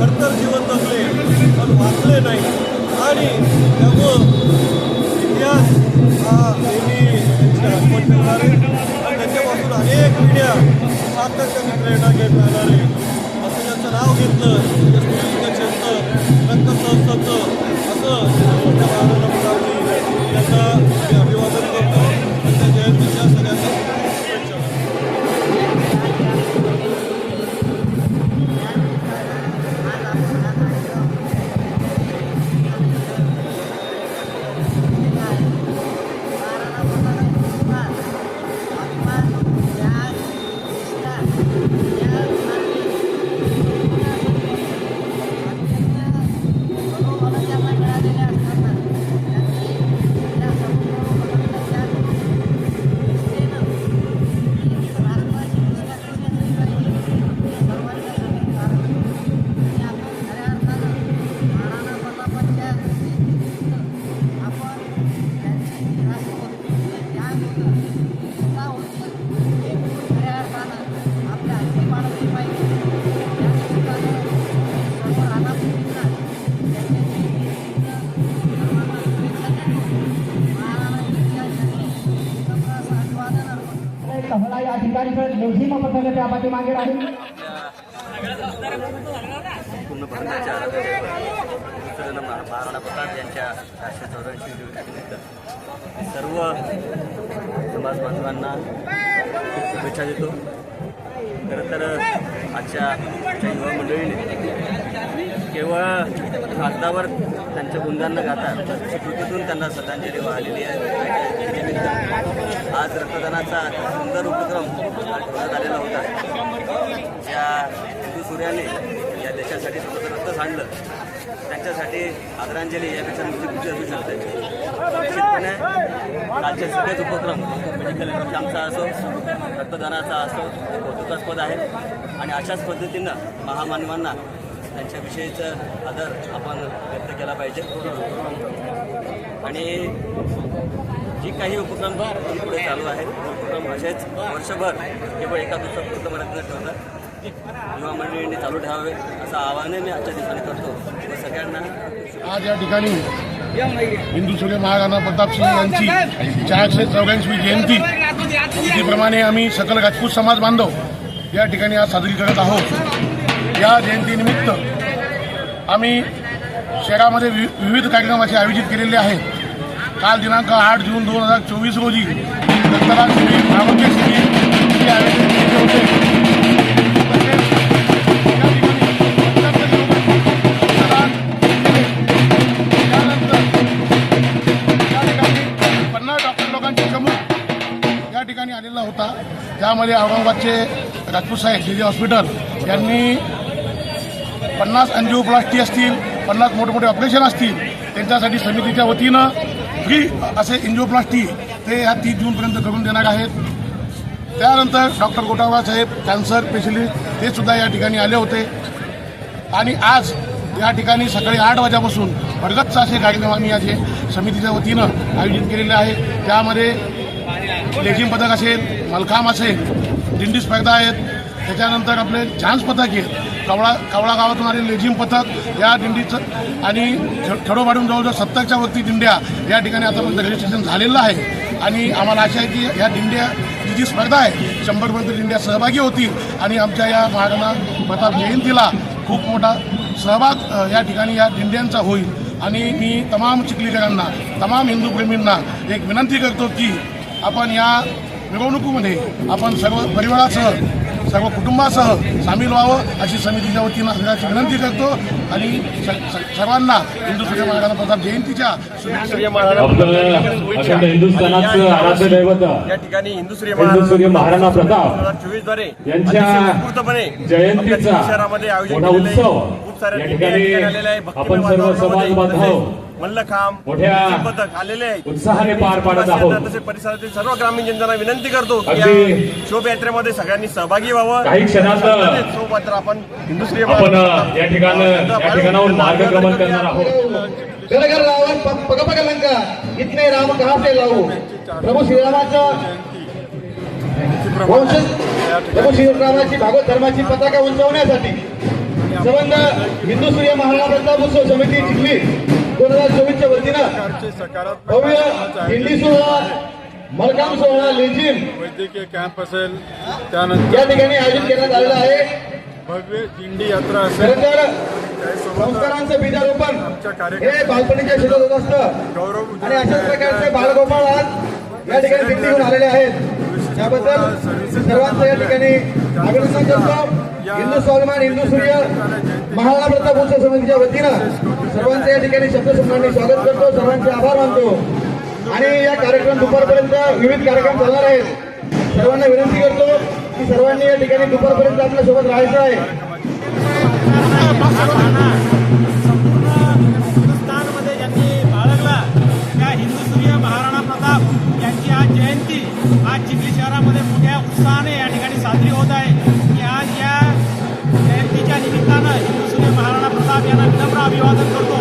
खरतर जीवन जगले पण वाचले नाही आणि त्यामुळं इतिहास हा नेहमी आठवण ठेवणारे आणि त्याच्यापासून अनेक पिढ्या सातत्याने प्रेरणा घेत राहणारे असं त्यांचं नाव घेतलं क्षेत्र रक्तसंस्थाचं असं त्यांना मी अभिवादन करतो. त्यांच्या जयंतीच्या सगळ्यांना शुभेच्छा. मला या ठिकाणी लेझिम पथक त्या पाठीमागे राहील. पूर्ण भारताच्या महाराणा प्रताप यांच्या 484 सर्व समाज बांधवांना शुभेच्छा देतो. खरं तर आजच्या युवा मंडळीने केवळ कागदावर त्यांच्या गुणगान गाता स्मृतीतून त्यांना श्रद्धांजली वाहिलेली आहे. आज रक्तदानाचा सुंदर उपक्रम ठेवण्यात आलेला होता. ज्या हिंदू सूर्याने या देशासाठी स्वतंत्र रक्त सांडलं त्यांच्यासाठी आदरांजली यापेक्षा नुकती असू शकते. निश्चितपणे कालचे सगळेच उपक्रम मेडिकल कॅम्पचा असो रक्तदानाचा असो कौतुकास्पद आहे आणि अशाच पद्धतीनं महामानवांना त्यांच्याविषयीचं आदर आपण व्यक्त केला पाहिजे. आणि जी काही उपक्रम पुढे चालू आहेत उपक्रम असेच वर्षभर केवळ एका दिवसापुरतं मर्यादित न ठेवता युवा मंडळींनी चालू ठेवावे असं आवाहन मी आजच्या दिवसाने करतो व सगळ्यांना. आज या ठिकाणी हिंदू सूर्य महाराणा प्रतापसिंह यांची 484वी जयंती तिथीप्रमाणे आम्ही सकल राजपूत समाज बांधव या ठिकाणी आज साजरी करत आहोत. या जयंतीनिमित्त आम्ही शहरामध्ये विविध कार्यक्रमाचे आयोजित केलेले आहेत. काल दिनांक 8 जून 2024 रोजी रक्तदान शिबिर आरोग्य शिबिर आयोजित केले होते. आलेला होता. त्यामध्ये औरंगाबादचे राजपूत साहेब जे हॉस्पिटल यांनी 50 अँजिओप्लास्टी असतील 50 मोठमोठे ऑपरेशन असतील त्यांच्यासाठी समितीच्या वतीनं फ्री असे एंजिओप्लास्टी ते ह्या 30 जूनपर्यंत करून देणार आहेत. त्यानंतर डॉक्टर गोटावळा साहेब कॅन्सर स्पेशलिस्ट ते सुद्धा या ठिकाणी आले होते. आणि आज या ठिकाणी सकाळी 8 वाजल्यापासून भरगच्च असे कार्यक्रम आम्ही या समितीच्या वतीनं आयोजित केलेले आहे. त्यामध्ये लेझिम पथक असेल मलखांब असेल दिंडी स्पर्धा आहेत. त्याच्यानंतर आपले झांज पथक आहेत. कावळा गावातून आलेले लेझिम पथक या दिंडीचं आणि खेडोपाडून जवळजवळ 70च्या वरती दिंड्या या ठिकाणी आतापर्यंत रजिस्ट्रेशन झालेलं आहे. आणि आम्हाला आशा आहे की ह्या दिंड्या जी स्पर्धा आहे 100पर्यंत दिंड्या सहभागी होतील आणि आमच्या या महाराणा प्रताप जयंतीला खूप मोठा सहभाग या ठिकाणी या दिंड्यांचा होईल. आणि मी तमाम चिखलीकरांना तमाम हिंदू प्रेमींना एक विनंती करतो की आपण या मिरवणुकीमध्ये आपण सर्व परिवारासह सर्व कुटुंबासह सामील व्हावं अशी समितीच्या वतीनं सगळ्यांची विनंती करतो. आणि सर्वांना हिंदू सूर्य महाराणा प्रताप जयंतीच्या हिंदुस्थानाचं आराध्य दैवत या ठिकाणी हिंदू सूर्य महाराणा प्रताप 2024 द्वारे यांच्या जयंतीचा मोठा उत्सव या ठिकाणी आपण सर्व समाज बांधव मल्लखांब मोठ्या पथक आलेले आहेत उत्साहाने पार पाडत आहोत. तसे परिसरातील सर्व ग्रामीण जनतांना विनंती करतो की या शोभायात्रेमध्ये सगळ्यांनी सहभागी व्हावं. काही क्षणात आपण हिंदू सूर्य आपण या ठिकाणाहून मार्गक्रमण करणार आहोत. घर घर लावा पग पग लंका इतने राम कहाँ से लावू. प्रभू श्रीरामाचं प्रभू श्रीरामाची भागवत धर्माची पताका उंचवण्यासाठी संबंध हिंदू सूर्य महाराणा प्रताप उत्सव समिती चिखली 2024च्या वतीनं प्रकारचे सकारात्मक भव्य कार्यक्रमाचं आयोजन दिंडी सोहळा मलकाम सोहळा लेझिम वैद्यकीय कॅम्प असेल, त्यानंतर या ठिकाणी आयोजित करण्यात आलेला आहे. भव्य दिंडी यात्रा असेल, खरं तर त्यासोबत संस्कारांचं बीजारोपण आमच्या हे कार्यक्रमात बालपणीच्या शेतात होत असतं गौरव आणि अशाच प्रकारचे बालगोपाळ आज या ठिकाणी दिंडीहून आलेले आहेत. त्याबद्दल सर्वांचं या ठिकाणी अभिनंदन करतो. हिंदू स्वाभिमान हिंदू सूर्य महाराणा प्रताप उत्सव समितीच्या वतीनं सर्वांचं या ठिकाणी शब्दसम्मानाने स्वागत करतो, सर्वांचे आभार मानतो. आणि या कार्यक्रम दुपारपर्यंत विविध कार्यक्रम चालणार आहेत. सर्वांना विनंती करतो की सर्वांनी या ठिकाणी दुपारपर्यंत आपल्या सोबत राहायचं आहे. हिंदुस्थानमध्ये ज्यांनी बाळगला त्या हिंदू सूर्य महाराणा प्रताप यांची आज जयंती आज चिखली शहरामध्ये मोठ्या उत्साहाने या ठिकाणी साजरी होत आहे. मी आज या जयंतीच्या निमित्तानं हिंदू सूर्य महाराणा प्रताप यांना विनम्र अभिवादन करतो.